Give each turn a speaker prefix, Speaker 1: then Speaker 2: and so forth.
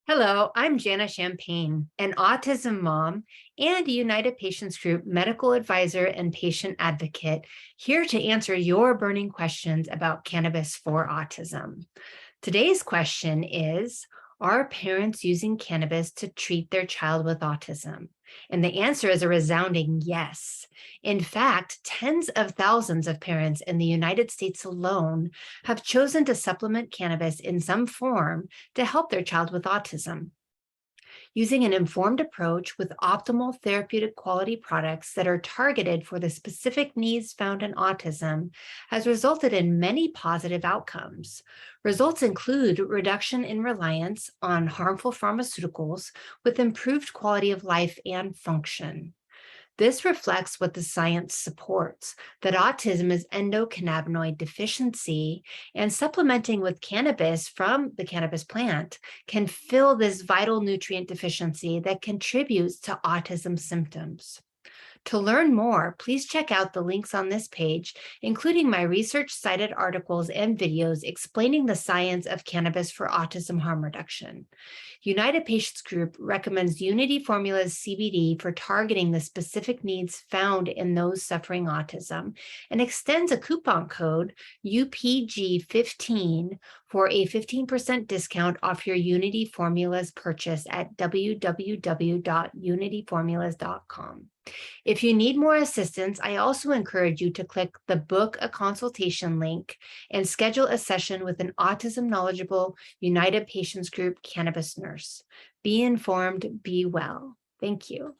Speaker 1: Hello, I'm Janna Champagne, an autism mom and United Patients Group medical advisor and patient advocate, here to answer your burning questions about cannabis for autism. Today's question is, are parents using cannabis to treat their child with autism? And the answer is a resounding yes. In fact, tens of thousands of parents in the United States alone have chosen to supplement cannabis in some form to help their child with autism. Using an informed approach with optimal therapeutic quality products that are targeted for the specific needs found in autism has resulted in many positive outcomes. Results include reduction in reliance on harmful pharmaceuticals with improved quality of life and function. This reflects what the science supports, that autism is endocannabinoid deficiency, and supplementing with cannabis from the cannabis plant can fill this vital nutrient deficiency that contributes to autism symptoms. To learn more, please check out the links on this page, including my research-cited articles and videos explaining the science of cannabis for autism harm reduction. United Patients Group recommends Unity Formulas CBD for targeting the specific needs found in those suffering autism and extends a coupon code UPG15 for a 15% discount off your Unity Formulas purchase at www.unityformulas.com. If you need more assistance, I also encourage you to click the Book a Consultation link and schedule a session with an autism knowledgeable United Patients Group cannabis nurse. Be informed, be well. Thank you.